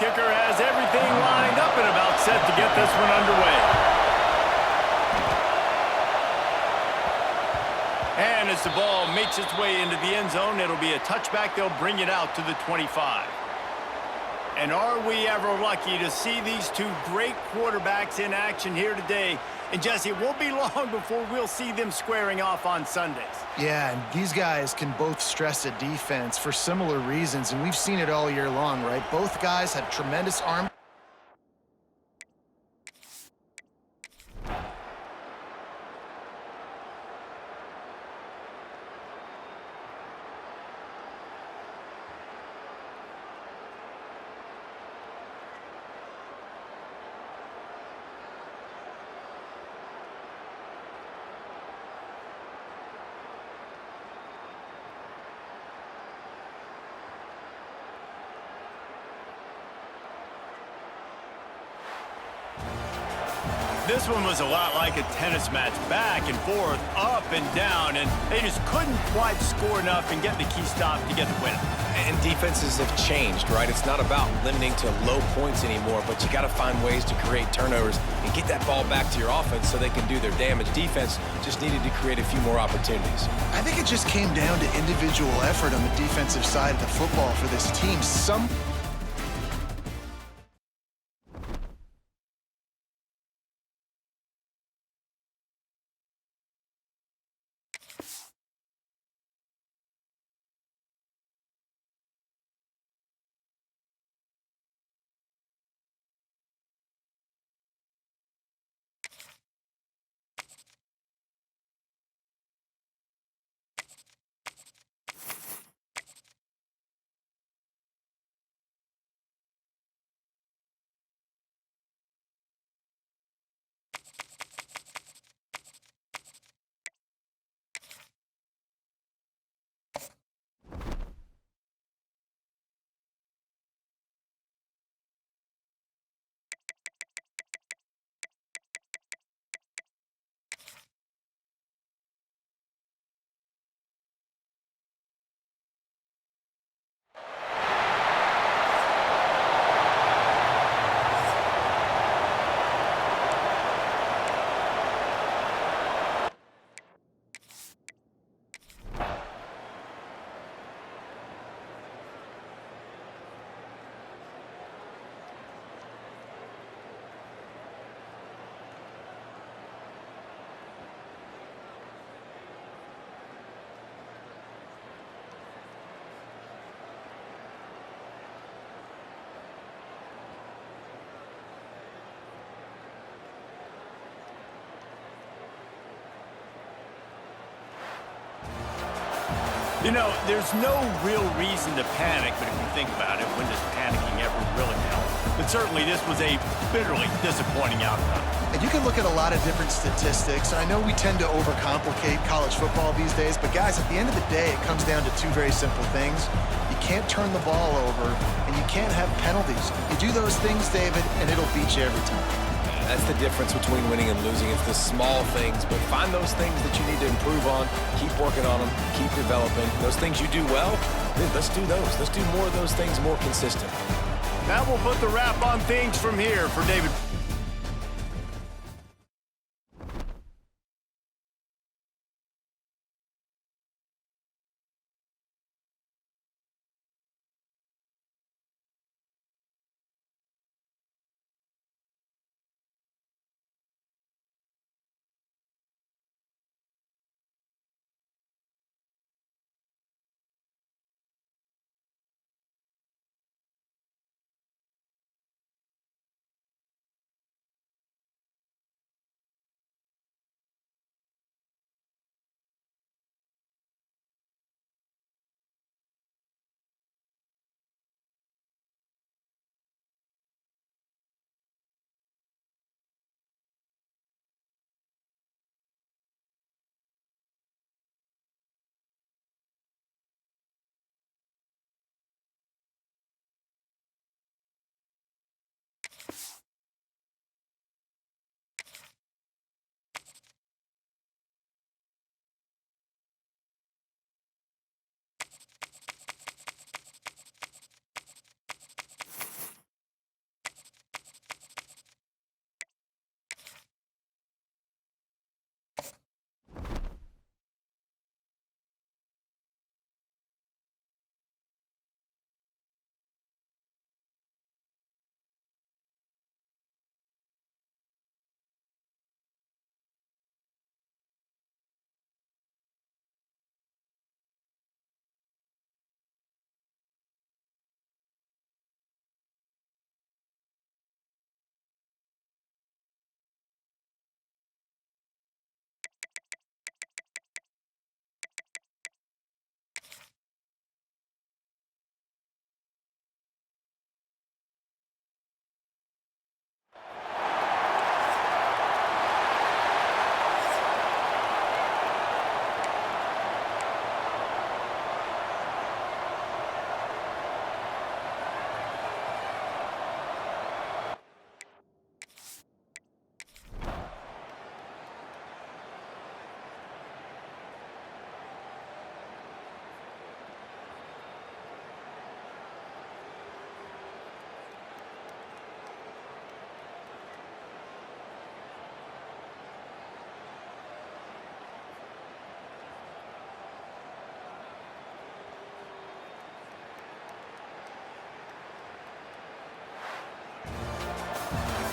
kicker has everything lined up and about set to get this one underway. And as the ball makes its way into the end zone, it'll be a touchback. They'll bring it out to the 25. And are we ever lucky to see these two great quarterbacks in action here today? And Jesse, it won't be long before we'll see them squaring off on Sundays. Yeah, and these guys can both stress a defense for similar reasons, and we've seen it all year long, right? Both guys have tremendous arm. This one was a lot like a tennis match, back and forth, up and down, and they just couldn't quite score enough and get the key stop to get the win. And defenses have changed, right? It's not about limiting to low points anymore, but you got to find ways to create turnovers and get that ball back to your offense so they can do their damage. Defense just needed to create a few more opportunities. I think it just came down to individual effort on the defensive side of the football for this team. You know, there's no real reason to panic, but if you think about it, when does panicking ever really help? But certainly this was a bitterly disappointing outcome. And you can look at a lot of different statistics. I know we tend to overcomplicate college football these days, but guys, at the end of the day, it comes down to two very simple things. You can't turn the ball over, and you can't have penalties. You do those things, David, and it'll beat you every time. That's the difference between winning and losing. It's the small things, but find those things that you need to improve on, keep working on them, keep developing. Those things you do well, let's do those. Let's do more of those things more consistent. That will put the wrap on things from here for David.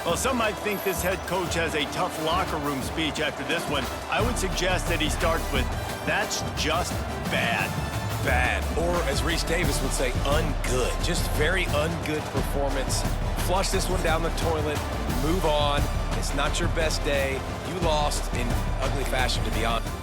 Well, some might think this head coach has a tough locker room speech after this one. I would suggest that he starts with, "That's just bad." Bad, or as Reese Davis would say, ungood. Just very ungood performance. Flush this one down the toilet, move on. It's not your best day. You lost in ugly fashion, to be honest.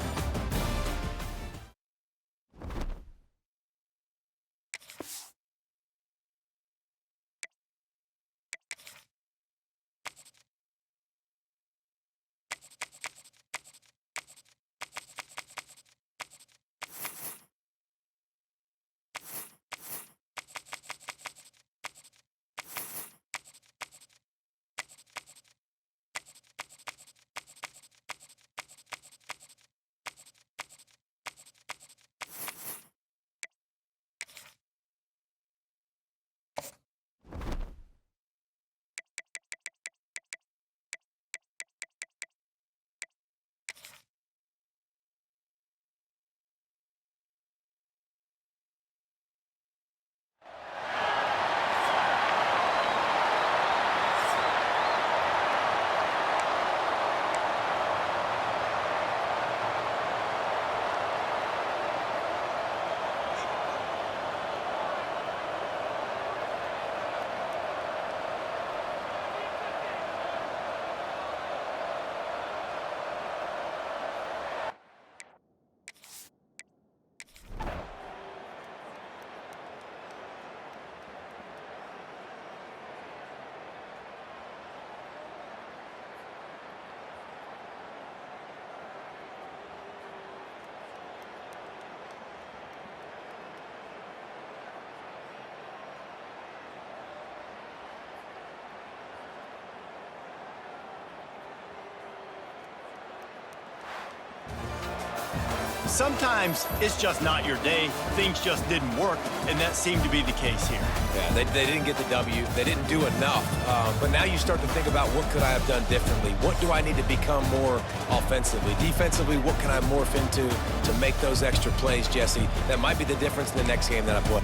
Sometimes it's just not your day. Things just didn't work, and that seemed to be the case here. Yeah, they didn't get the W. They didn't do enough. But now you start to think about, what could I have done differently? What do I need to become more offensively? Defensively, what can I morph into to make those extra plays, Jesse? That might be the difference in the next game that I play.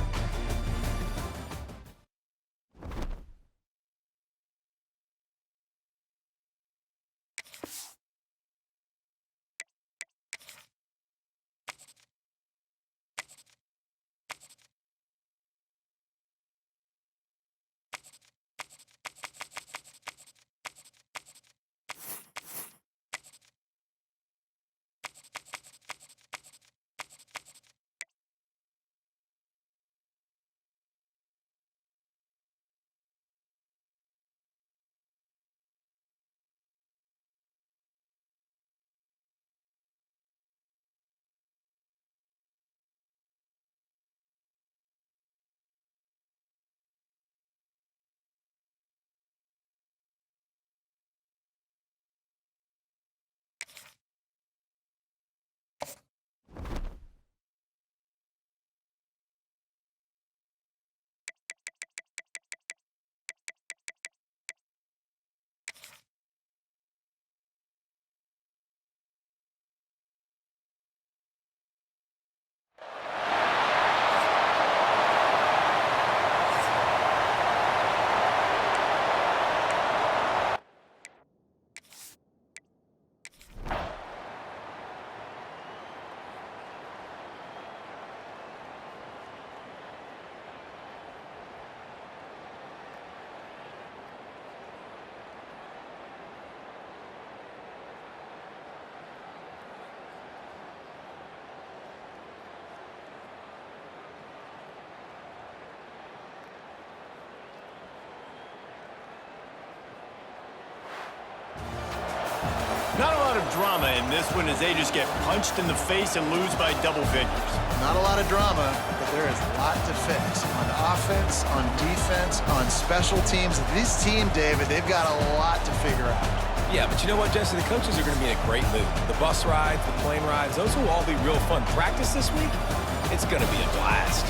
Not a lot of drama in this one as they just get punched in the face and lose by double figures. Not a lot of drama, but there is a lot to fix on offense, on defense, on special teams. This team, David, they've got a lot to figure out. Yeah, but you know what, Jesse? The coaches are going to be in a great mood. The bus rides, the plane rides, those will all be real fun. Practice this week, it's going to be a blast.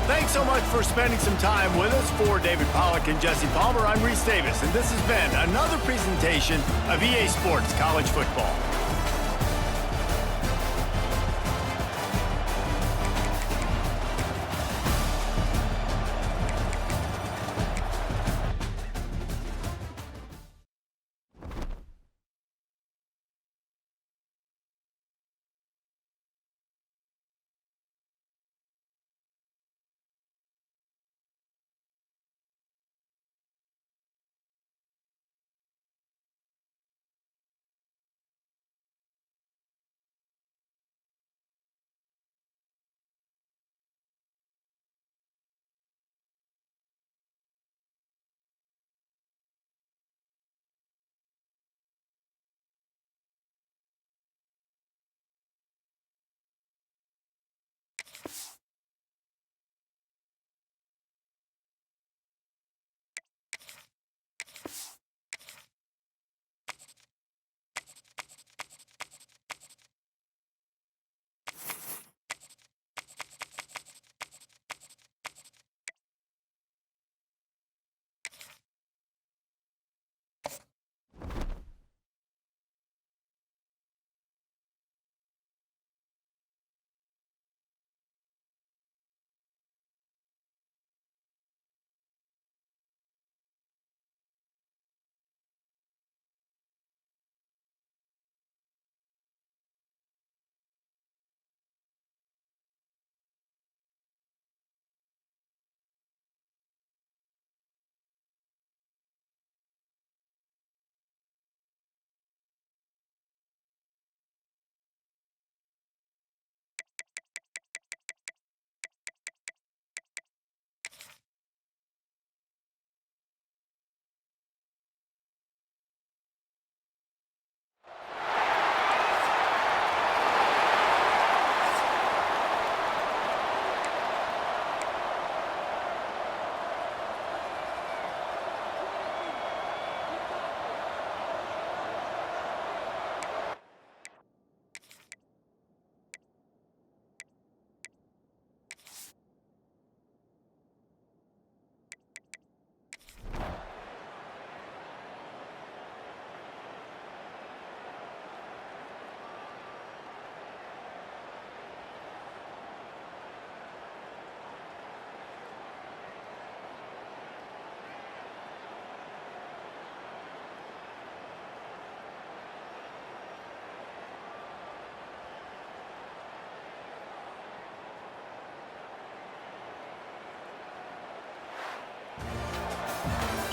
Thanks so much for spending some time with us. For David Pollack and Jesse Palmer, I'm Reese Davis, and this has been another presentation of EA Sports College Football.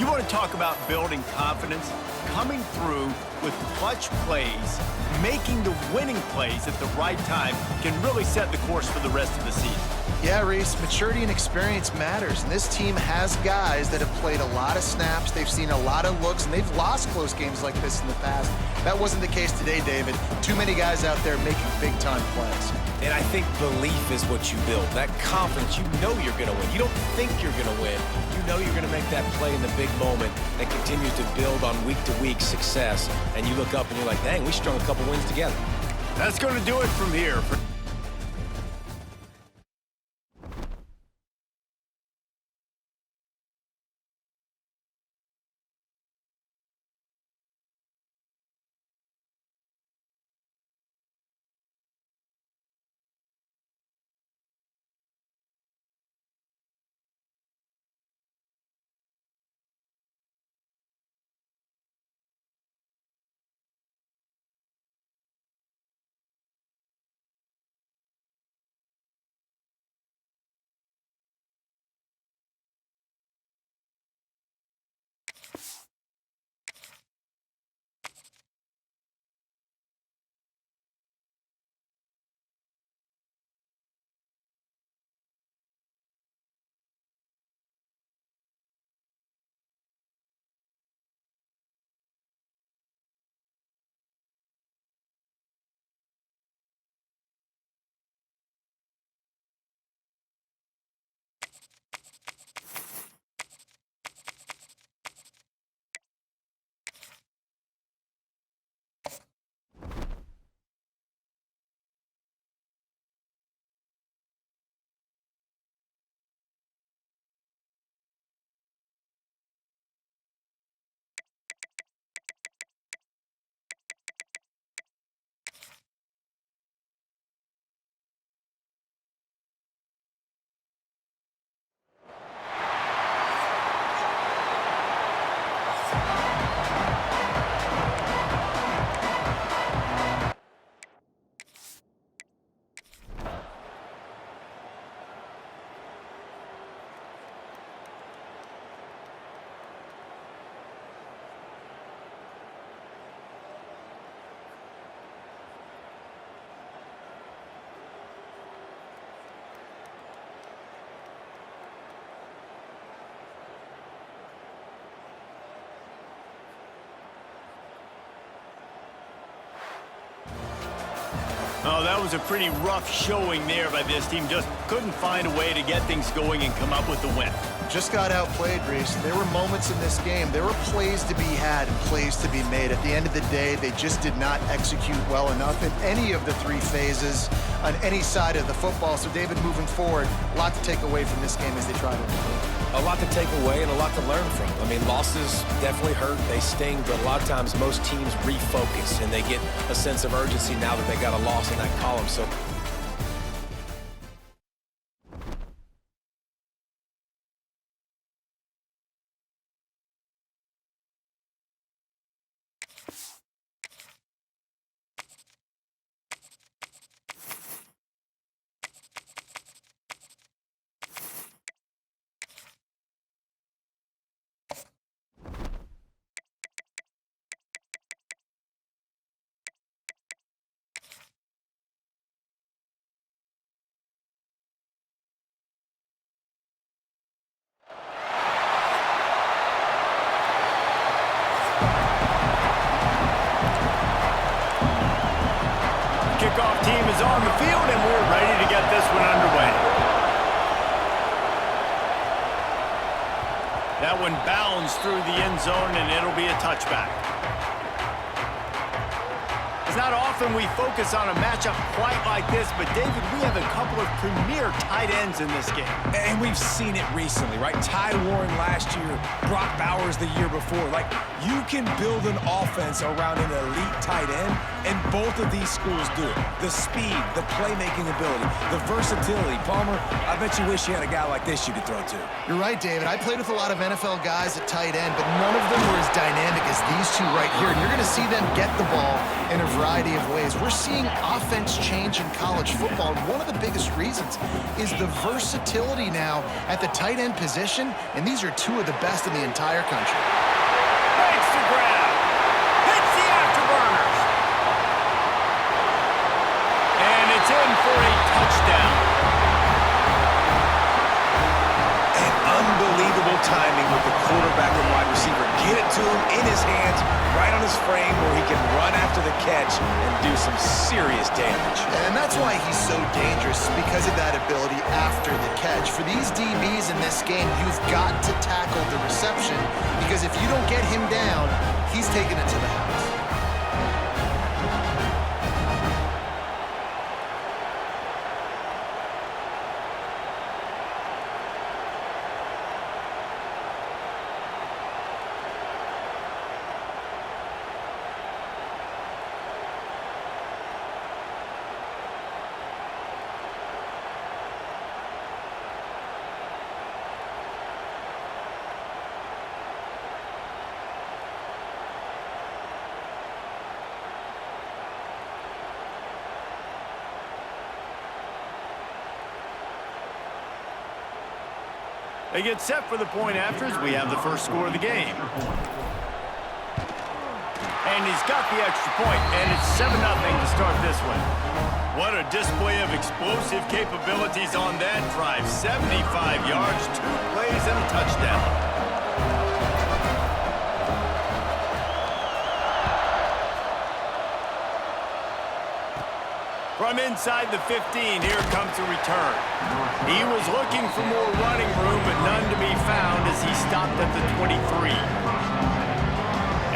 You want to talk about building confidence? Coming through with clutch plays, making the winning plays at the right time can really set the course for the rest of the season. Yeah, Reese, maturity and experience matters, and this team has guys that have played a lot of snaps, they've seen a lot of looks, and they've lost close games like this in the past. That wasn't the case today, David. Too many guys out there making big-time plays. And I think belief is what you build. That confidence, you know you're going to win. You don't think you're going to win. You know you're going to make that play in the big moment that continues to build on week-to-week success. And you look up and you're like, dang, we strung a couple wins together. That's going to do it from here. Oh, that was a pretty rough showing there by this team. Just couldn't find a way to get things going and come up with the win. Just got outplayed, Reese. There were moments in this game. There were plays to be had and plays to be made. At the end of the day, they just did not execute well enough in any of the three phases on any side of the football. So, David, moving forward, a lot to take away from this game as they try to improve. A lot to take away and a lot to learn from. I mean, losses definitely hurt. They sting, but a lot of times most teams refocus and they get a sense of urgency now that they got a loss in that column. So Kickoff team is on the field, and we're ready to get this one underway. That one bounds through the end zone, and it'll be a touchback. It's not often we focus on a matchup quite like this, but, David, we have a couple of premier tight ends in this game. And we've seen it recently, right? Ty Warren last year, Brock Bowers the year before. Like, you can build an offense around an elite tight end And both of these schools do it. The speed, the playmaking ability, the versatility. Palmer, I bet you wish you had a guy like this you could throw to. You're right, David. I played with a lot of NFL guys at tight end, but none of them were as dynamic as these two right here. And you're going to see them get the ball in a variety of ways. We're seeing offense change in college football, and one of the biggest reasons is the versatility now at the tight end position, and these are two of the best in the entire country. Makes the grab. Hits the afterburners. And it's in for a touchdown. And unbelievable timing with the quarterback and wide receiver. Get it to him in his hands, right on his frame where he can run after the catch and do some serious damage. And that's why he's so dangerous, because of that ability after the catch. For these DBs in this game, you've got to tackle the reception, because if you don't get him down, he's taking it to the house. They get set for the point after as we have the first score of the game. And he's got the extra point, and it's 7-0 to start this one. What a display of explosive capabilities on that drive. 75 yards, 2 plays, and a touchdown. From inside the 15, here comes the return. He was looking for more running room, but none to be found as he stopped at the 23.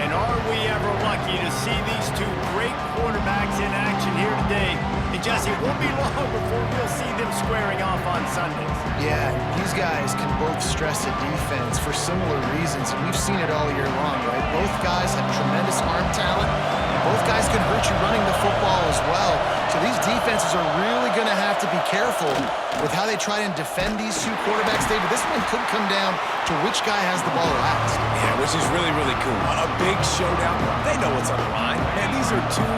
And are we ever lucky to see these two great quarterbacks in action here today? And Jesse, it won't be long before we'll see them squaring off on Sundays. Yeah, these guys can both stress a defense for similar reasons, and we've seen it all year long, right? Both guys have tremendous arm talent. Both guys can hurt you running the football as well. So these defenses are really going to have to be careful with how they try and defend these two quarterbacks, David. This one could come down to which guy has the ball last. Yeah, which is really, really cool. A big showdown. They know what's on the line. Man, these are two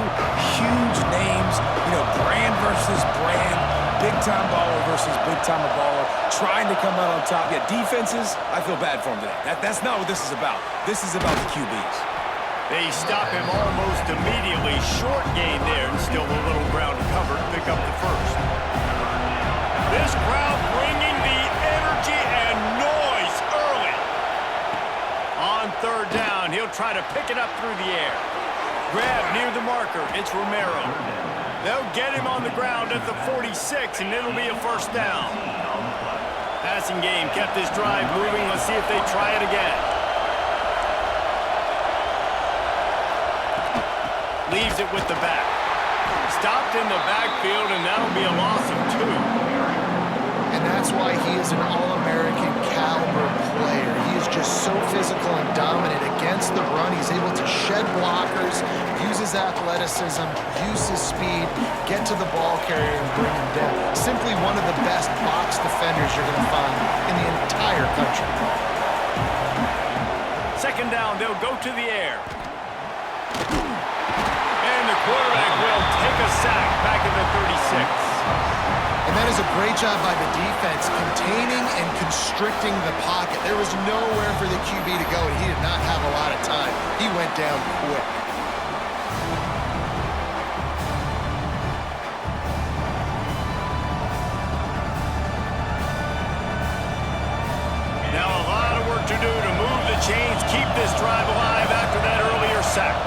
huge names. You know, brand versus brand. Big-time baller versus big-time baller. Trying to come out on top. Yeah, defenses, I feel bad for them today. That's not what this is about. This is about the QBs. They stop him almost immediately. Short gain there, and still a little ground to cover to pick up the first. This crowd bringing the energy and noise early. On third down, he'll try to pick it up through the air. Grab near the marker. It's Romero. They'll get him on the ground at the 46, and it'll be a first down. Passing game kept this drive moving. Let's see if they try it again. Leaves it with the back. Stopped in the backfield, and that'll be a loss of 2. And that's why he is an All-American caliber player. He is just so physical and dominant against the run. He's able to shed blockers, use his athleticism, use his speed, get to the ball carrier and bring him down. Simply one of the best box defenders you're going to find in the entire country. Second down, they'll go to the air. And the quarterback will take a sack back at the 36. And that is a great job by the defense, containing and constricting the pocket. There was nowhere for the QB to go, and he did not have a lot of time. He went down quick. Now a lot of work to do to move the chains, keep this drive alive after that earlier sack.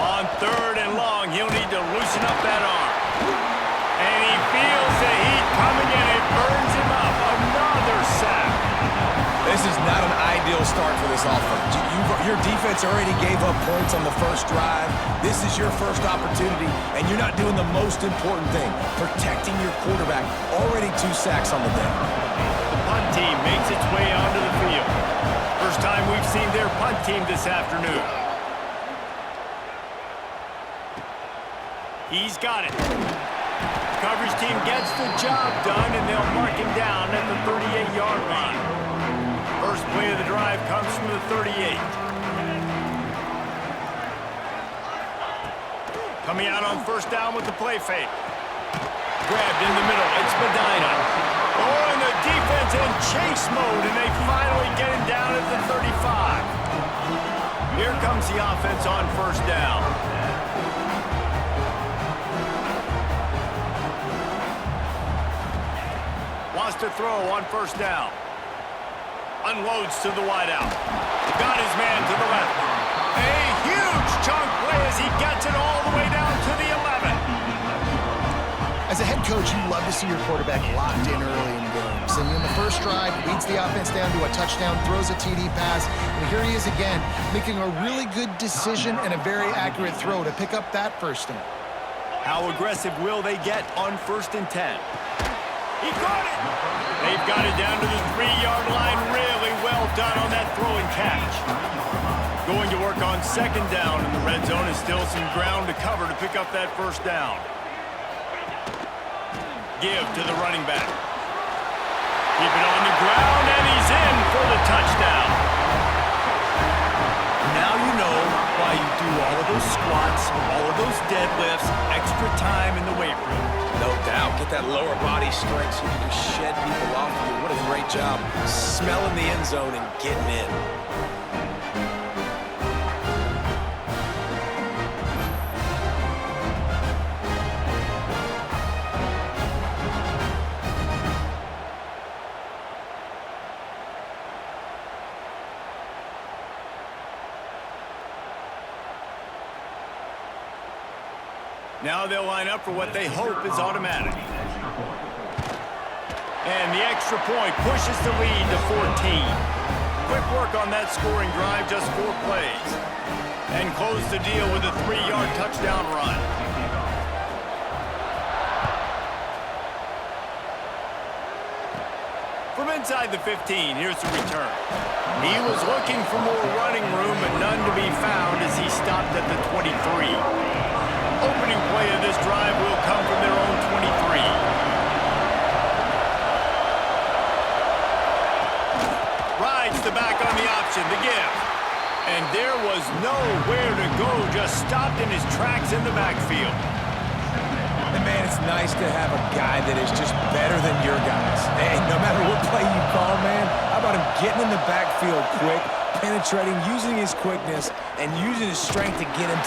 On third and long, he'll need to loosen up that arm. And he feels the heat coming in. It burns him up. Another sack. This is not an ideal start for this offense. Your defense already gave up points on the first drive. This is your first opportunity, and you're not doing the most important thing, protecting your quarterback. Already 2 sacks on the day. The punt team makes its way onto the field. First time we've seen their punt team this afternoon. He's got it. Coverage team gets the job done, and they'll mark him down at the 38-yard line. First play of the drive comes from the 38. Coming out on first down with the play fake. Grabbed in the middle. It's Medina. Oh, and the defense in chase mode, and they finally get him down at the 35. Here comes the offense on first down. Wants to throw on first down. Unloads to the wideout. Got his man to the left. A huge chunk play as he gets it all the way down to the 11. As a head coach, you love to see your quarterback locked in early in games. And in the first drive, leads the offense down to a touchdown, throws a TD pass, and here he is again, making a really good decision and a very accurate throw to pick up that first down. How aggressive will they get on 1st and 10? He got it! They've got it down to the 3-yard line. Really well done on that throw and catch. Going to work on 2nd down in the red zone, is still some ground to cover to pick up that first down. Give to the running back. Keep it on the ground, and he's in for the touchdown. Now you know why you do all of those squats, all of those deadlifts, extra time in the weight room. No doubt. Get that lower body strength so you can just shed people off of you. What a great job smelling the end zone and getting in. Now they'll line up for what they hope is automatic. And the extra point pushes the lead to 14. Quick work on that scoring drive, just 4 plays. And close the deal with a 3-yard touchdown run. From inside the 15, here's the return. He was looking for more running room, but none to be found as he stopped at the 23. Opening play of this drive will come from their own 23. Rides the back on the option, the give. And there was nowhere to go, just stopped in his tracks in the backfield. And man, it's nice to have a guy that is just better than your guys. And no matter what play you call, man, how about him getting in the backfield quick, penetrating, using his quickness, and using his strength to get him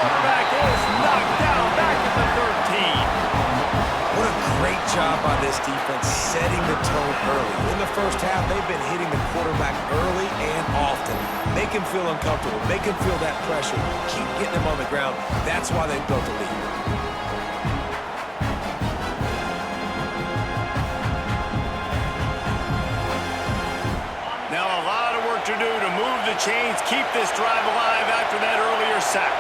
quarterback is knocked down back at the 13. What a great job by this defense setting the tone early. In the first half, they've been hitting the quarterback early and often. Make him feel uncomfortable. Make him feel that pressure. Keep getting him on the ground. That's why they built the lead. Now a lot of work to do to move the chains, keep this drive alive after that earlier sack.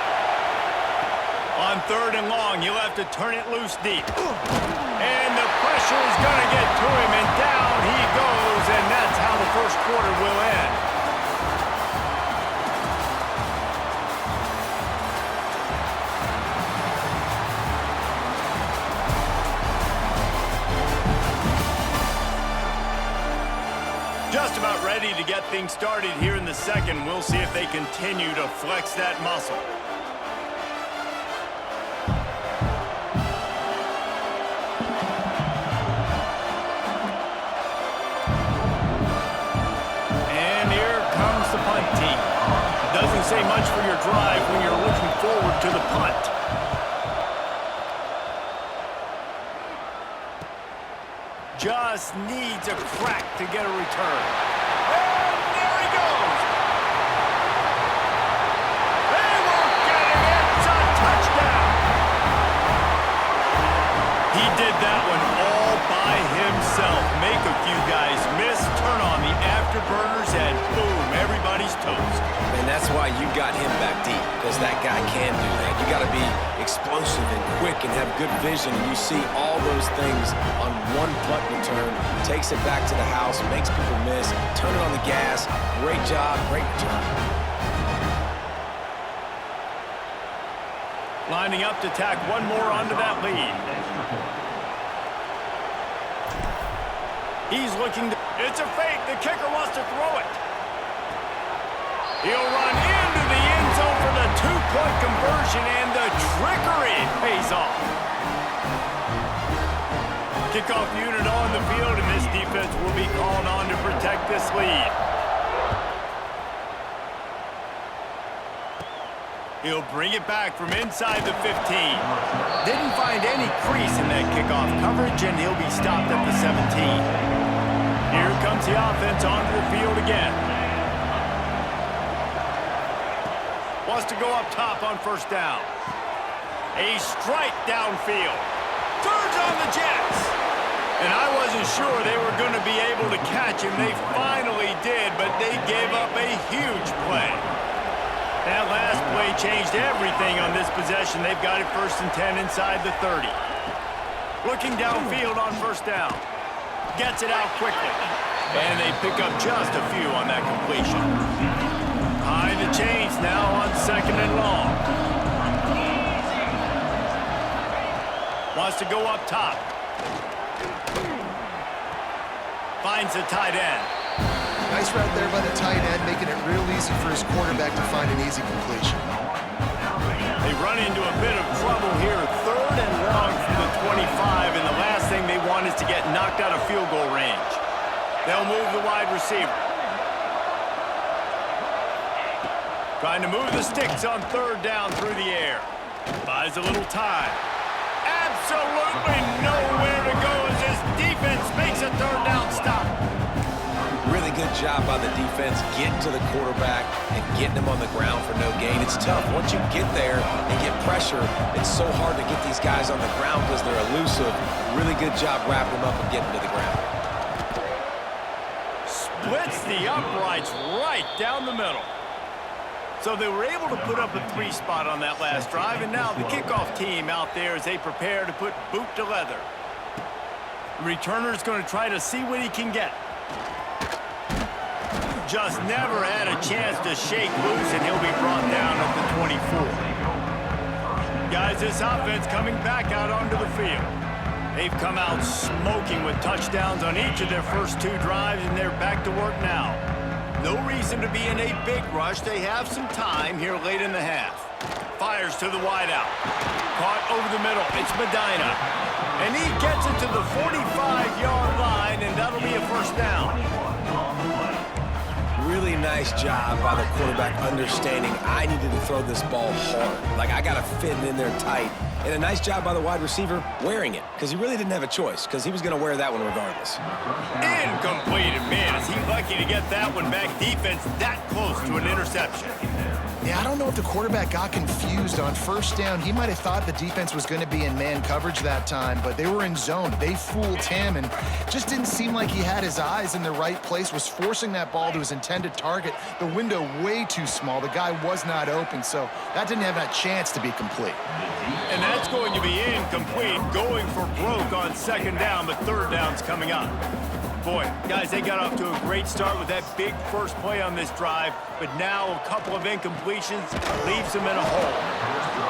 On 3rd and long, he'll have to turn it loose deep. And the pressure is going to get to him, and down he goes, and that's how the first quarter will end. Just about ready to get things started here in the second. We'll see if they continue to flex that muscle. Doesn't say much for your drive when you're looking forward to the punt. Just needs a crack to get a return. And there he goes. They won't get him. It's a touchdown. He did that one all by himself. Make a few guys miss, turn on the afterburners, and boom, everybody's toast. And that's why you got him back deep, because that guy can do that. You got to be explosive and quick and have good vision. And you see all those things on one punt return. Takes it back to the house, makes people miss, turn it on the gas. Great job, great return. Lining up to tack one more onto that lead. He's looking to... It's a fake. The kicker wants to throw it. He'll run into the end zone for the two-point conversion, and the trickery pays off. Kickoff unit on the field, and this defense will be called on to protect this lead. He'll bring it back from inside the 15. Didn't find any crease in that kickoff coverage, and he'll be stopped at the 17. Here comes the offense onto the field again. Wants to go up top on first down. A strike downfield. Turns on the Jets. And I wasn't sure they were going to be able to catch him. They finally did, but they gave up a huge play. That last play changed everything on this possession. They've got it 1st and 10 inside the 30. Looking downfield on first down. Gets it out quickly. And they pick up just a few on that completion. Behind the chains now on 2nd and long. Wants to go up top. Finds the tight end. Nice route there by the tight end, making it real easy for his quarterback to find an easy completion. They run into a bit of trouble here. 3rd and long from the 25, and the last thing they want is to get knocked out of field goal range. They'll move the wide receiver. Trying to move the sticks on 3rd down through the air. Buys a little time. Absolutely nowhere to go as this defense makes a 3rd down stop. Really good job by the defense getting to the quarterback and getting him on the ground for no gain. It's tough. Once you get there and get pressure, it's so hard to get these guys on the ground because they're elusive. Really good job wrapping them up and getting to the ground. Splits the uprights right down the middle. So they were able to put up a 3 spot on that last drive, and now the kickoff team out there as they prepare to put boot to leather. The returner's going to try to see what he can get. Just never had a chance to shake loose, and he'll be brought down at the 24. Guys, this offense coming back out onto the field. They've come out smoking with touchdowns on each of their first 2 drives, and they're back to work now. No reason to be in a big rush. They have some time here late in the half. Fires to the wideout. Caught over the middle. It's Medina. And he gets it to the 45-yard line, and that'll be a 1st down. Really nice job by the quarterback understanding I needed to throw this ball hard. Like, I got to fit it in there tight. And a nice job by the wide receiver wearing it, because he really didn't have a choice, because he was going to wear that one regardless. Incomplete. Man, is he lucky to get that one back. Defense that close to an interception. Yeah, I don't know if the quarterback got confused on 1st down. He might have thought the defense was going to be in man coverage that time, but they were in zone. They fooled him and just didn't seem like he had his eyes in the right place, was forcing that ball to his intended target. The window way too small. The guy was not open, so that didn't have that chance to be complete. And that's going to be incomplete, going for broke on 2nd down, but 3rd down's coming up. Boy, guys, they got off to a great start with that big first play on this drive, but now a couple of incompletions leaves them in a hole.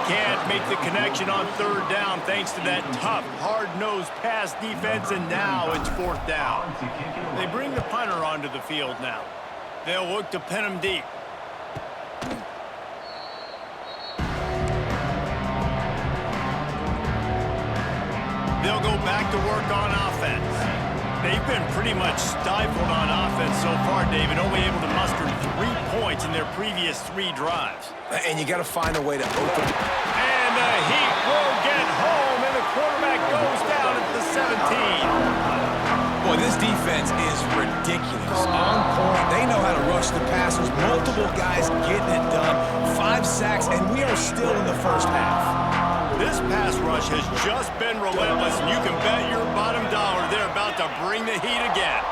Can't make the connection on 3rd down thanks to that tough, hard-nosed pass defense, and now it's 4th down. They bring the punter onto the field now. They'll look to pin him deep. They'll go back to work on offense. They've been pretty much stifled on offense so far, David, only able to muster 3 points in their previous 3 drives. And you got to find a way to open. And the Heat will get home, and the quarterback goes down at the 17. Boy, this defense is ridiculous. On point. They know how to rush the passers. Multiple guys getting it done. 5 sacks, and we are still in the 1st half. This pass rush has just been relentless, and you can bet your bottom dollar they're about to bring the heat again.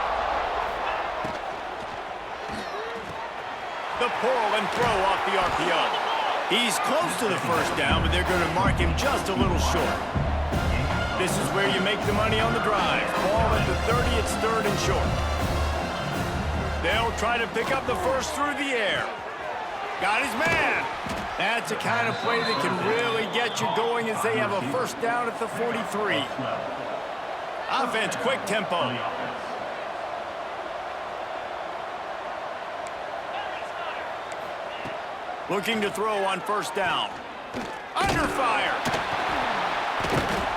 The pull and throw off the RPO. He's close to the 1st down, but they're going to mark him just a little short. This is where you make the money on the drive. Ball at the 30, it's 3rd and short. They'll try to pick up the 1st through the air. Got his man. That's the kind of play that can really get get you going as they have a first down at the 43. Offense, quick tempo. Looking to throw on first down. Under fire.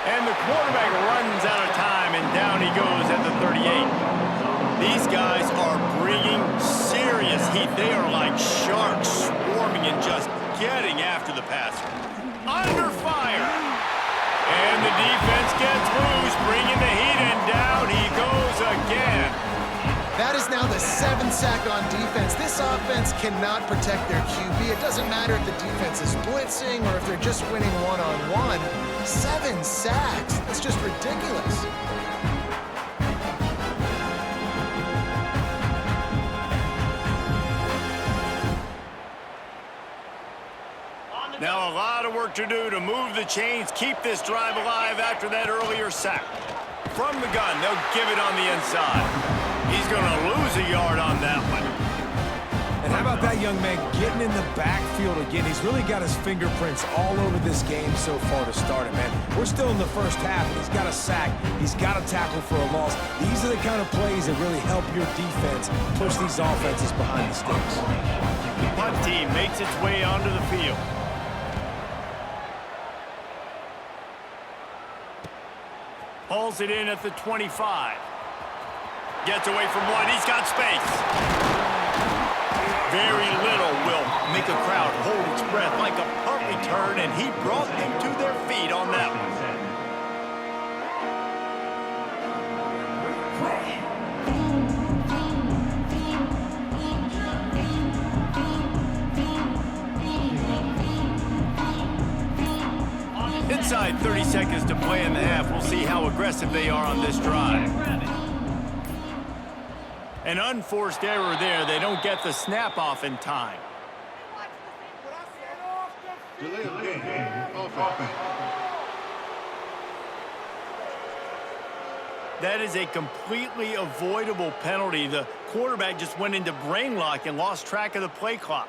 And the quarterback runs out of time, and down he goes at the 38. These guys are bringing serious heat. They are like sharks swarming and just getting after the passer. Under fire. And the defense gets loose, bringing the heat, and down he goes again. That is now the 7th sack on defense. This offense cannot protect their QB. It doesn't matter if the defense is blitzing or if they're just winning one-on-one. 7 sacks. That's just ridiculous. Now a lot of work to do to move the chains, keep this drive alive after that earlier sack. From the gun, they'll give it on the inside. He's going to lose a yard on that one. And how about that young man getting in the backfield again? He's really got his fingerprints all over this game so far to start it, man. We're still in the first half, and he's got a sack. He's got a tackle for a loss. These are the kind of plays that really help your defense push these offenses behind the sticks. The punt team makes its way onto the field. Hauls it in at the 25. Gets away from one. He's got space. Very little will make a crowd hold its breath like a punt return, and he brought them to their feet on that one. Inside 30 seconds to play in the half. We'll see how aggressive they are on this drive. An unforced error there. They don't get the snap off in time. That is a completely avoidable penalty. The quarterback just went into brain lock and lost track of the play clock.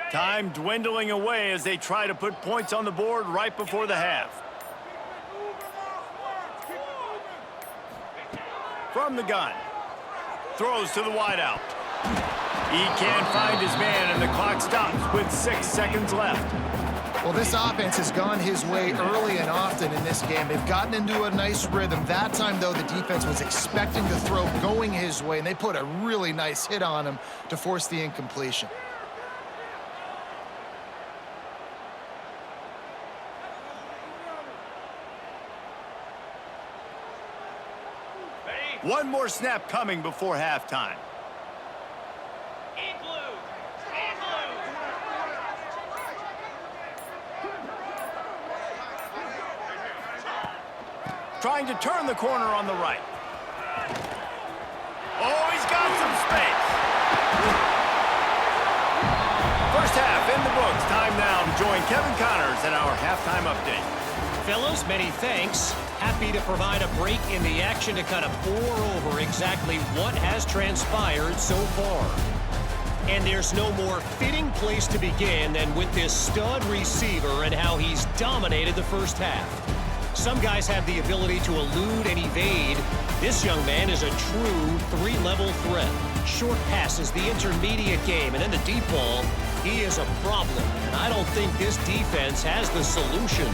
Time dwindling away as they try to put points on the board right before the half. From the gun. Throws to the wideout. He can't find his man, and the clock stops with 6 seconds left. Well, this offense has gone his way early and often in this game. They've gotten into a nice rhythm. That time, though, the defense was expecting the throw going his way, and they put a really nice hit on him to force the incompletion. One more snap coming before halftime. Trying to turn the corner on the right. Oh, he's got some space. First half in the books. Time now to join Kevin Connors in our halftime update. Fellas, many thanks. Happy to provide a break in the action to kind of pour over exactly what has transpired so far. And there's no more fitting place to begin than with this stud receiver and how he's dominated the first half. Some guys have the ability to elude and evade. This young man is a true three-level threat. Short passes, the intermediate game, and in the deep ball, he is a problem. And I don't think this defense has the solution.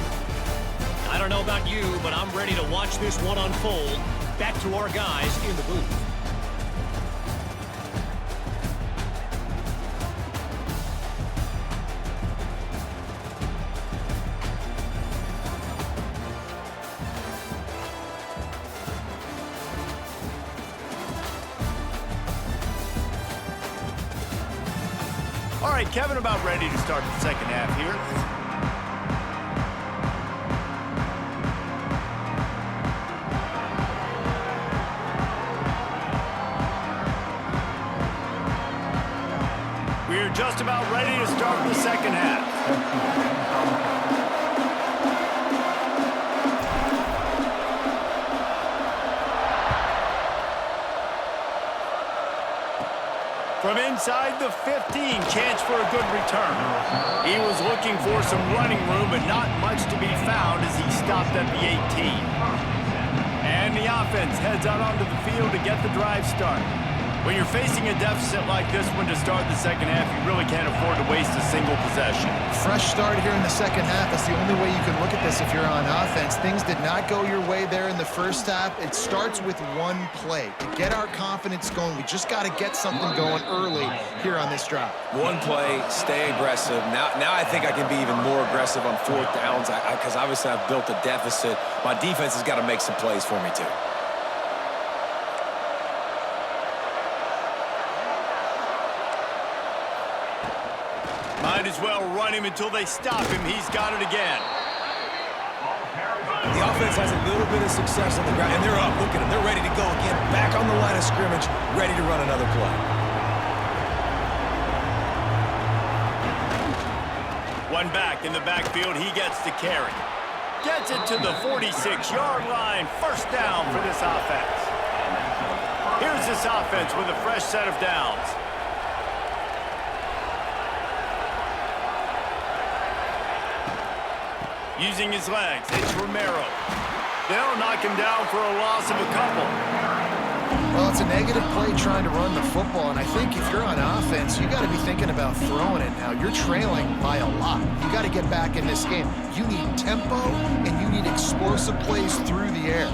I don't know about you, but I'm ready to watch this one unfold. Back to our guys in the booth. All right, Kevin, about ready to start the second half here. We're just about ready to start the second half. From inside the 15, chance for a good return. He was looking for some running room, but not much to be found as he stopped at the 18. And the offense heads out onto the field to get the drive started. When you're facing a deficit like this one to start the second half, you really can't afford to waste a single possession. Fresh start here in the second half. That's the only way you can look at this if you're on offense. Things did not go your way there in the first half. It starts with one play. To get our confidence going, we just got to get something going early here on this drive. One play, stay aggressive. Now I think I can be even more aggressive on fourth downs because obviously I've built a deficit. My defense has got to make some plays for me too. Might as well run him until they stop him. He's got it again. The offense has a little bit of success on the ground, and they're up. Look at them. They're ready to go again. Back on the line of scrimmage, ready to run another play. One back in the backfield. He gets to carry. Gets it to the 46-yard line. First down for this offense. Here's this offense with a fresh set of downs. Using his legs, it's Romero. They'll knock him down for a loss of a couple. Well, it's a negative play trying to run the football, and I think if you're on offense, you got to be thinking about throwing it now. You're trailing by a lot. You got to get back in this game. You need tempo, and you need explosive plays through the air.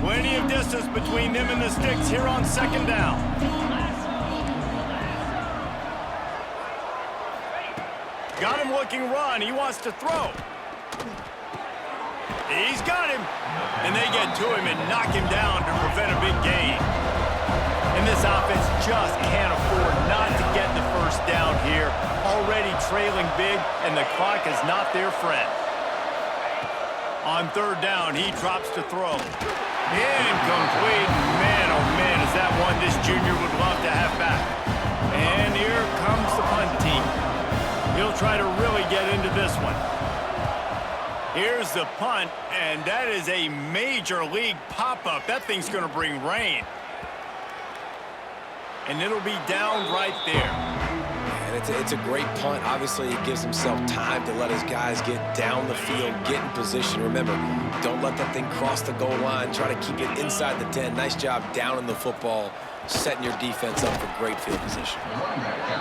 Plenty of distance between them and the sticks here on second down. Got him looking run. He wants to throw. He's got him. And they get to him and knock him down to prevent a big gain. And this offense just can't afford not to get the first down here. Already trailing big, and the clock is not their friend. On third down, he drops to throw. Incomplete. Man, oh man, is that one this junior would love to have back. And here comes the punt team. He'll try to really get into this one. Here's the punt, and that is a major league pop-up. That thing's going to bring rain. And it'll be down right there. And it's a great punt. Obviously, it gives himself time to let his guys get down the field, get in position. Remember, don't let that thing cross the goal line. Try to keep it inside the 10. Nice job down in the football, setting your defense up for great field position.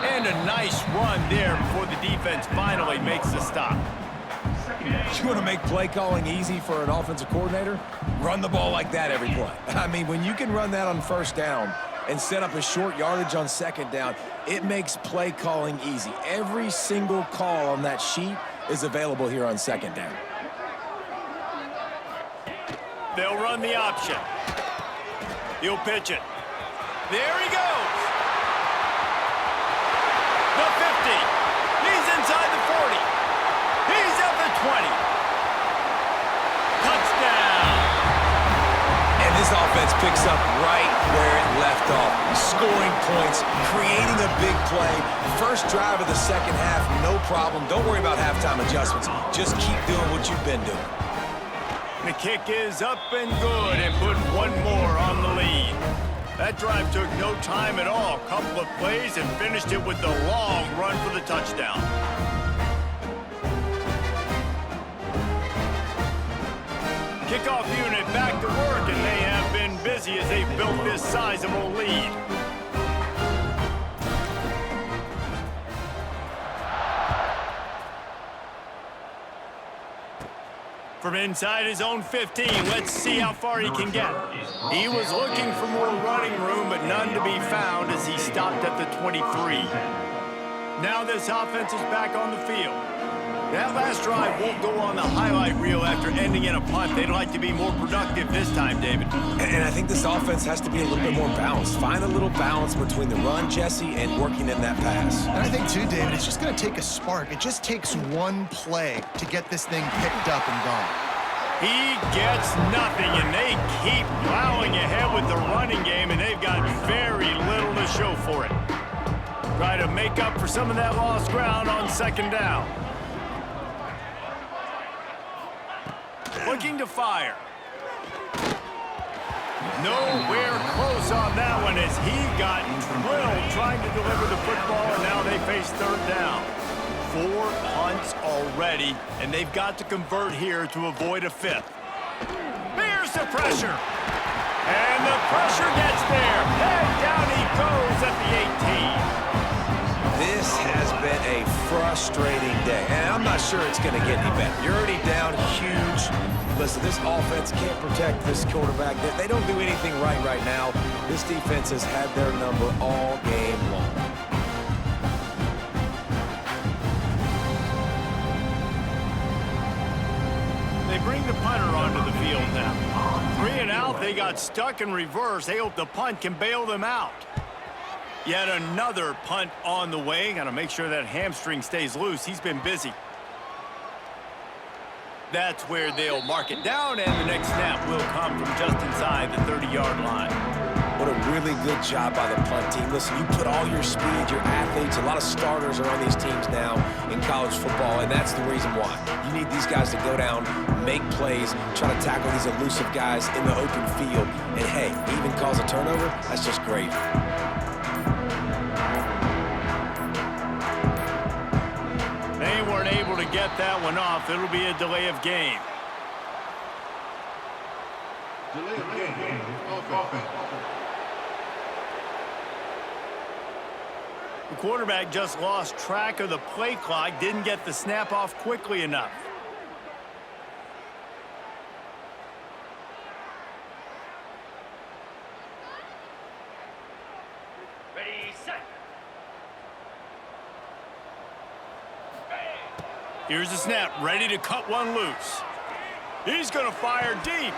And a nice run there before the defense finally makes the stop. You want to make play calling easy for an offensive coordinator? Run the ball like that every play. I mean, when you can run that on first down and set up a short yardage on second down, it makes play calling easy. Every single call on that sheet is available here on second down. They'll run the option. He'll pitch it. There he goes. The 50. He's inside the 40. He's at the 20. Touchdown. And this offense picks up right where it left off. Scoring points, creating a big play. First drive of the second half, no problem. Don't worry about halftime adjustments. Just keep doing what you've been doing. The kick is up and good, and put one more on the lead. That drive took no time at all. Couple of plays and finished it with the long run for the touchdown. Kickoff unit back to work, and they have been busy as they've built this sizable lead. From inside his own 15, let's see how far he can get. He was looking for more running room, but none to be found as he stopped at the 23. Now this offense is back on the field. That last drive won't go on the highlight reel after ending in a punt. They'd like to be more productive this time, David. And I think this offense has to be a little bit more balanced. Find a little balance between the run, Jesse, and working in that pass. And I think, too, David, it's just going to take a spark. It just takes one play to get this thing picked up and gone. He gets nothing, and they keep plowing ahead with the running game, and they've got very little to show for it. Try to make up for some of that lost ground on second down. Looking to fire. Nowhere close on that one, as he got drilled trying to deliver the football, and now they face third down. 4 punts already, and they've got to convert here to avoid a 5th. Here's the pressure. And the pressure gets there. Head down he goes at the 18. This has been a frustrating day, and I'm not sure it's going to get any better. You're already down huge. Listen, this offense can't protect this quarterback. They don't do anything right now. This defense has had their number all game long. They bring the punter onto the field now. 3 and out, they got stuck in reverse. They hope the punt can bail them out. Yet another punt on the way. Got to make sure that hamstring stays loose. He's been busy. That's where they'll mark it down, and the next snap will come from just inside the 30-yard line. What a really good job by the punt team. Listen, you put all your speed, your athletes, a lot of starters are on these teams now in college football, and that's the reason why. You need these guys to go down, make plays, try to tackle these elusive guys in the open field, and hey, even cause a turnover, that's just great. They weren't able to get that one off. It'll be a delay of game. Delay of game. Offense. The quarterback just lost track of the play clock, didn't get the snap off quickly enough. Ready, set. Here's the snap, ready to cut one loose. He's going to fire deep.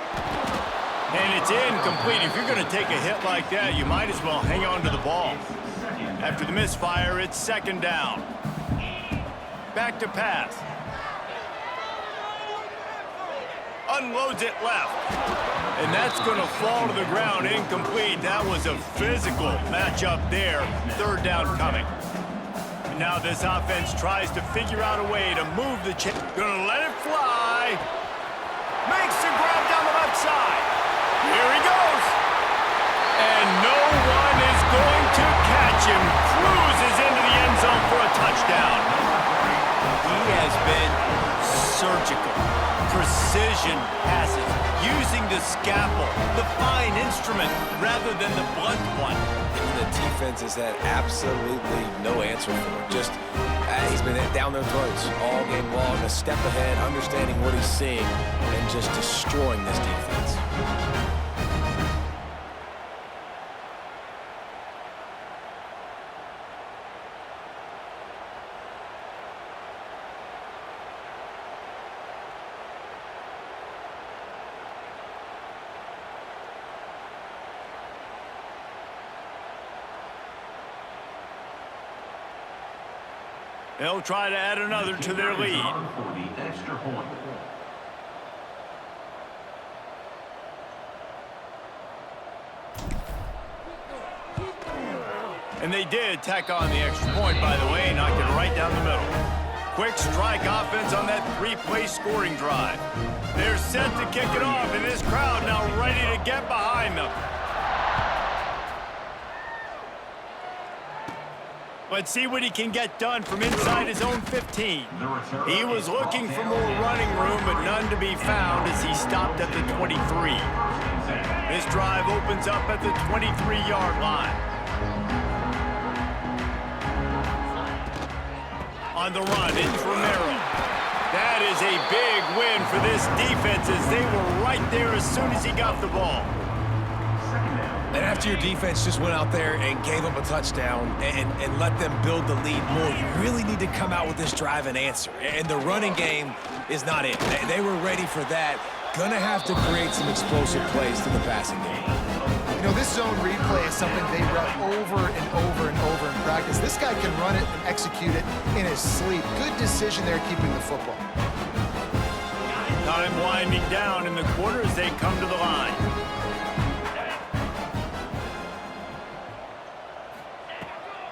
And it's incomplete. If you're going to take a hit like that, you might as well hang on to the ball. After the misfire, it's second down. Back to pass. Unloads it left. And that's going to fall to the ground, incomplete. That was a physical matchup there. Third down coming. And now this offense tries to figure out a way to move the chain. Going to let it fly. Makes the grab down the left side. Here he goes. And no one is going to catch him. Cruises into the end zone for a touchdown. He has been surgical. Precision passes. Using the scalpel, the fine instrument, rather than the blunt one. And the defense has had absolutely no answer for him. Just, he's been down their throats all game long, a step ahead, understanding what he's seeing, and just destroying this defense. They'll try to add another to their lead. And they did tack on the extra point, by the way, knocked it right down the middle. Quick strike offense on that 3-play scoring drive. They're set to kick it off, and this crowd now ready to get behind them. Let's see what he can get done from inside his own 15. He was looking for more running room, but none to be found as he stopped at the 23. This drive opens up at the 23-yard line. On the run, it's Romero. That is a big win for this defense as they were right there as soon as he got the ball. And after your defense just went out there and gave up a touchdown and let them build the lead more, you really need to come out with this drive and answer. And the running game is not it. They were ready for that. Gonna have to create some explosive plays to the passing game. You know, this zone replay is something they rep over and over and over in practice. This guy can run it and execute it in his sleep. Good decision there keeping the football. Time winding down in the quarter as they come to the line.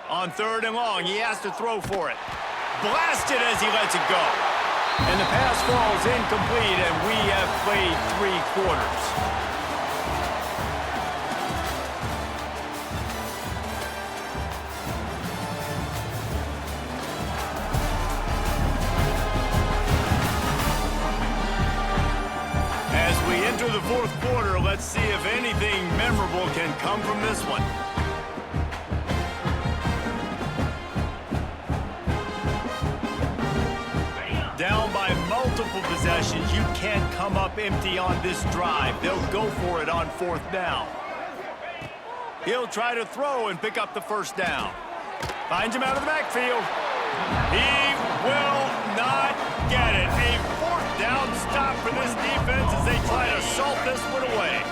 On third and long, he has to throw for it. Blasted as he lets it go. And the pass falls incomplete, and we have played 3 quarters. Let's see if anything memorable can come from this one. Down by multiple possessions, you can't come up empty on this drive. They'll go for it on 4th down. He'll try to throw and pick up the 1st down. Finds him out of the backfield. He will not get it. A 4th down stop for this defense as they try to salt this one away.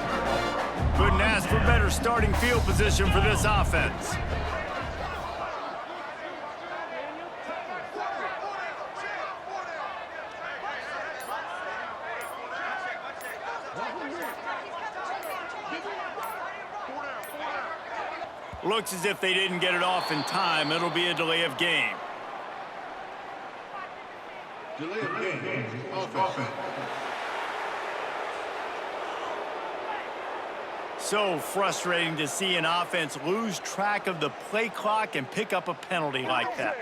Couldn't ask for better starting field position for this offense. Looks as if they didn't get it off in time. It'll be a delay of game. Delay of game. Offense. So frustrating to see an offense lose track of the play clock and pick up a penalty like that.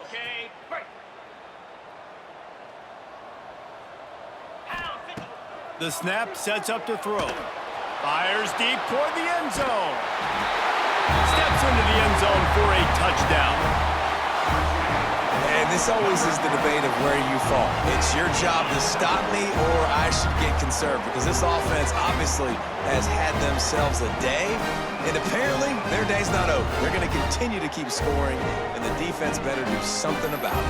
Okay, break. The snap sets up to throw. Fires deep toward the end zone. Steps into the end zone for a touchdown. And this always is the debate of where you fall. It's your job to stop me or I should get conserved, because this offense obviously has had themselves a day, and apparently their day's not over. They're going to continue to keep scoring, and the defense better do something about it.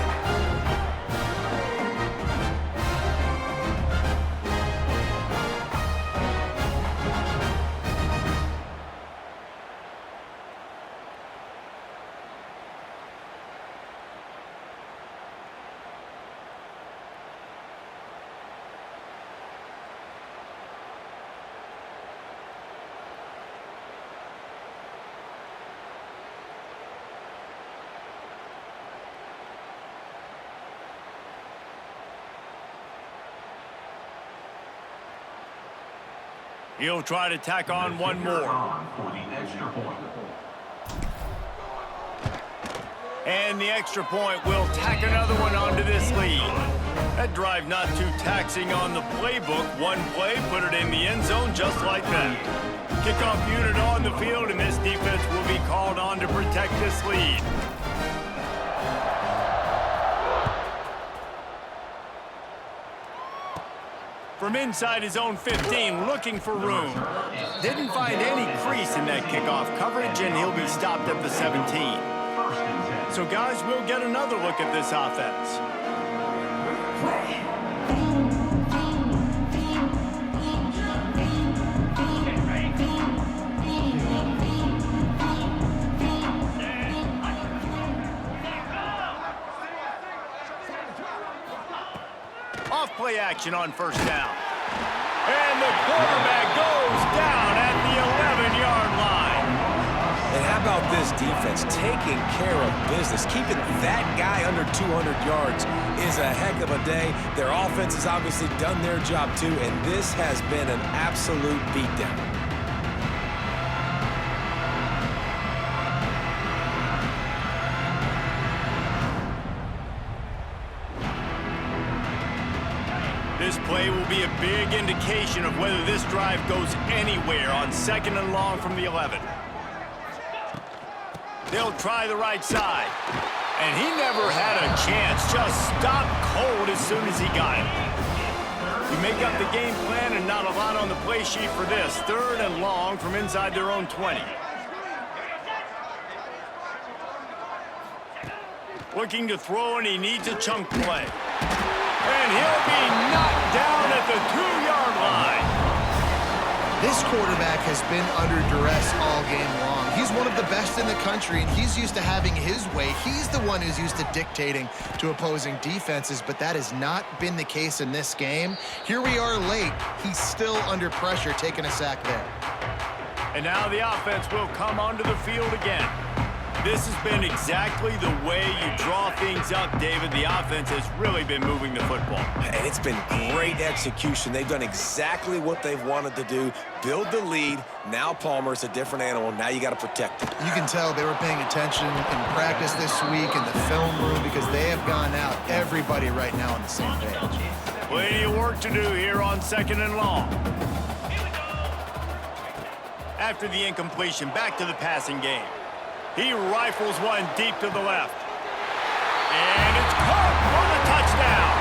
He'll try to tack on one more. And the extra point will tack another one onto this lead. That drive not too taxing on the playbook. One play, put it in the end zone just like that. Kickoff unit on the field, and this defense will be called on to protect this lead. From inside his own 15, looking for room. Didn't find any crease in that kickoff coverage, and he'll be stopped at the 17. So, guys, we'll get another look at this offense. Off-play action on 1st down. And the quarterback goes down at the 11-yard line. And how about this defense taking care of business? Keeping that guy under 200 yards is a heck of a day. Their offense has obviously done their job too, and this has been an absolute beatdown. This play will be a big indication of whether this drive goes anywhere on 2nd and long from the 11. They'll try the right side. And he never had a chance. Just stopped cold as soon as he got it. You make up the game plan and not a lot on the play sheet for this. 3rd and long from inside their own 20. Looking to throw, and he needs a chunk play. And he'll be knocked down at the 2-yard line. This quarterback has been under duress all game long. He's one of the best in the country, and he's used to having his way. He's the one who's used to dictating to opposing defenses, but that has not been the case in this game. Here we are late. He's still under pressure, taking a sack there. And now the offense will come onto the field again. This has been exactly the way you draw things up, David. The offense has really been moving the football. And it's been great execution. They've done exactly what they've wanted to do. Build the lead. Now Palmer's a different animal. Now you got to protect it. You can tell they were paying attention in practice this week in the film room, because they have gone out, everybody right now on the same page. Plenty of work to do here on 2nd and long. After the incompletion, back to the passing game. He rifles one deep to the left. And it's caught for the touchdown.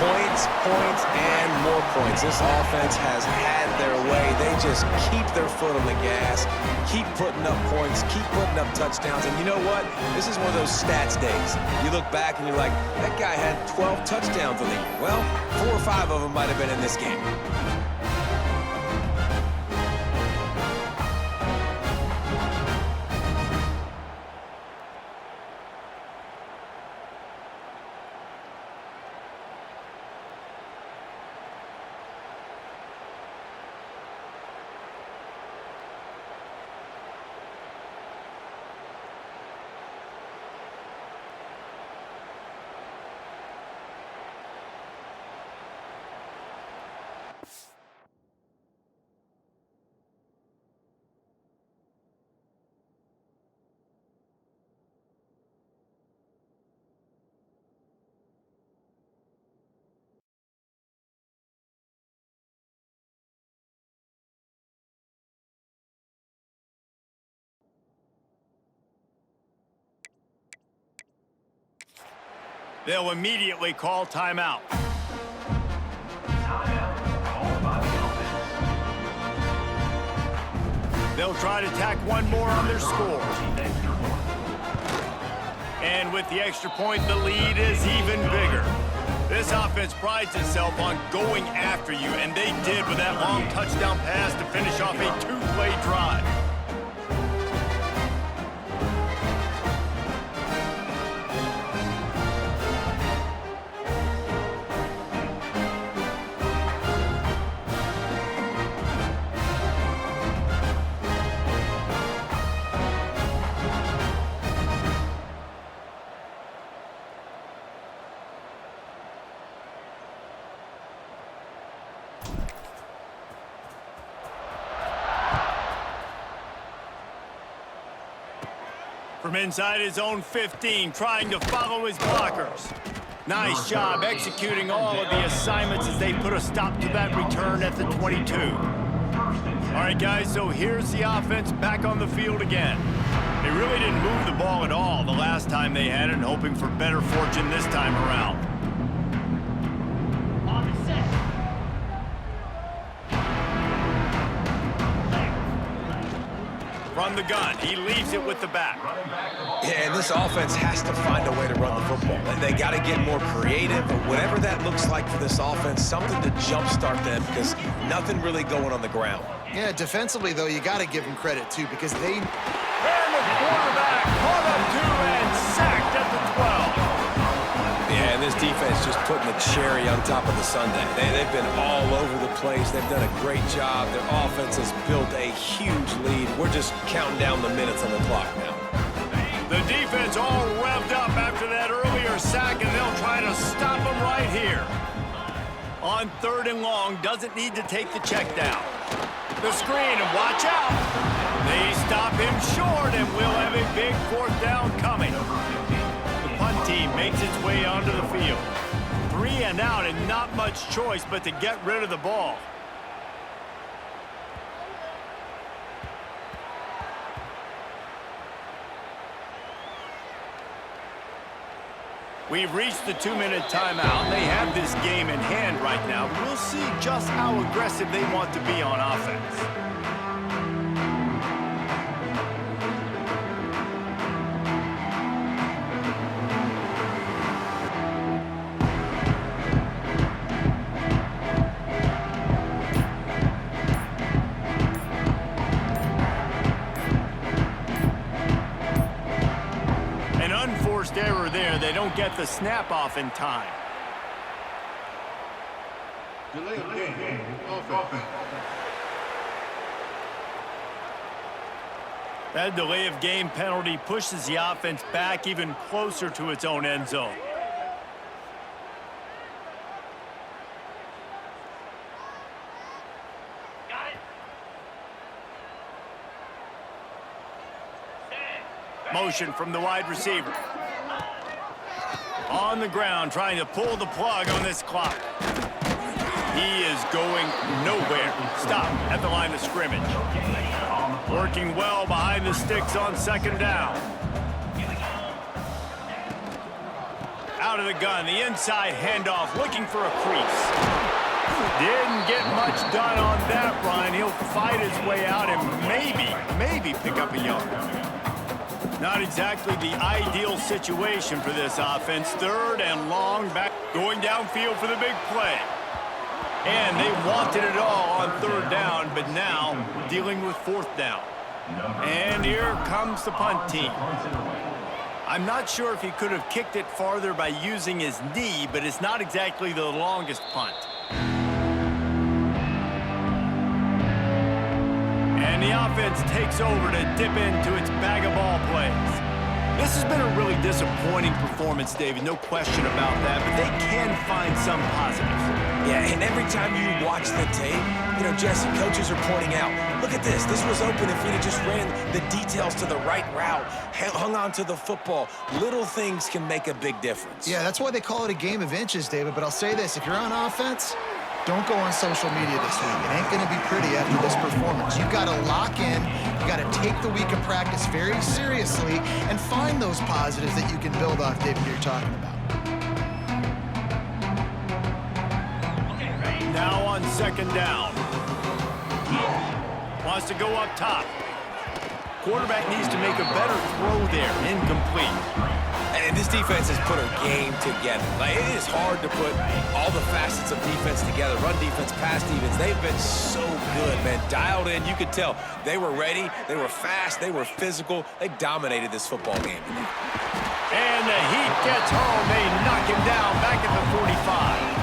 Points, points, and more points. This offense has had their way. They just keep their foot on the gas, keep putting up points, keep putting up touchdowns. And you know what? This is one of those stats days. You look back and you're like, that guy had 12 touchdowns on the year. Well, 4 or 5 of them might have been in this game. They'll immediately call timeout. They'll try to tack one more on their score. And with the extra point, the lead is even bigger. This offense prides itself on going after you, and they did with that long touchdown pass to finish off a 2-play drive. From inside his own 15, trying to follow his blockers. Nice job executing all of the assignments as they put a stop to that return at the 22. All right, guys, so here's the offense back on the field again. They really didn't move the ball at all the last time they had it, and hoping for better fortune this time around. On the set. From the gun, he leaves it with the back. Yeah, and this offense has to find a way to run the football. They got to get more creative, but whatever that looks like for this offense, something to jumpstart them because nothing really going on the ground. Yeah, defensively, though, you got to give them credit, too, because they... And the quarterback caught up to and sacked at the 12. Yeah, and this defense just putting the cherry on top of the sundae. They've been all over the place. They've done a great job. Their offense has built a huge lead. We're just counting down the minutes on the clock now. The defense all revved up after that earlier sack, and they'll try to stop them right here. On 3rd and long, doesn't need to take the check down. The screen, and watch out. They stop him short, and we'll have a big 4th down coming. The punt team makes its way onto the field. 3 and out, and not much choice but to get rid of the ball. We've reached the 2-minute timeout. They have this game in hand right now. We'll see just how aggressive they want to be on offense. Error there. They don't get the snap off in time. Delay of game. Offense. That delay of game penalty pushes the offense back even closer to its own end zone. Got it. Motion from the wide receiver. on the ground trying to pull the plug on this clock. He is going nowhere. Stop at the line of scrimmage. Working well behind the sticks on second down. Out of the gun, the inside handoff, looking for a crease. Didn't get much done on that run. He'll fight his way out and maybe pick up a yard. Not exactly the ideal situation for this offense. Third and long, back going downfield for the big play. And they wanted it all on third down, but now dealing with fourth down. And here comes the punt team. I'm not sure if he could have kicked it farther by using his knee, but it's not exactly the longest punt. And the offense takes over to dip into its bag of ball plays. This has been a really disappointing performance, David, no question about that, but they can find some positives. Yeah, and every time you watch the tape, you know, Jesse, coaches are pointing out, look at this. This was open if we'd have just ran the details to the right route, hung on to the football. Little things can make a big difference. Yeah, that's why they call it a game of inches, David. But I'll say this, if you're on offense, don't go on social media this week. It ain't going to be pretty after this performance. You've got to lock in. You got to take the week of practice very seriously and find those positives that you can build off, David, you're talking about. Now on second down. Wants to go up top. Quarterback needs to make a better throw there. Incomplete. And this defense has put a game together. Like, it is hard to put all the facets of defense together. Run defense, pass defense. They've been so good, man. Dialed in. You could tell they were ready. They were fast. They were physical. They dominated this football game. And the Heat gets home. They knock him down back at the 45.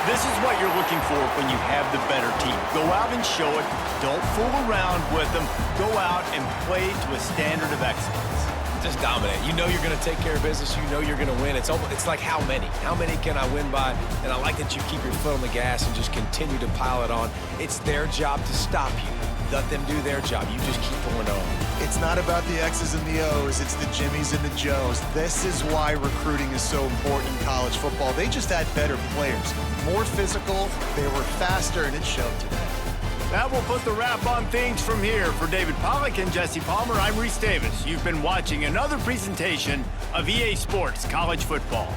This is what you're looking for when you have the better team. Go out and show it. Don't fool around with them. Go out and play to a standard of excellence. Just dominate. You know you're going to take care of business. You know you're going to win. It's like how many? How many can I win by? And I like that you keep your foot on the gas and just continue to pile it on. It's their job to stop you. Let them do their job. You just keep pouring on. It's not about the X's and the O's. It's the Jimmies and the Joes. This is why recruiting is so important in college football. They just had better players. More physical, they were faster, and it showed today. That will put the wrap on things from here. For David Pollack and Jesse Palmer, I'm Reese Davis. You've been watching another presentation of EA Sports College Football.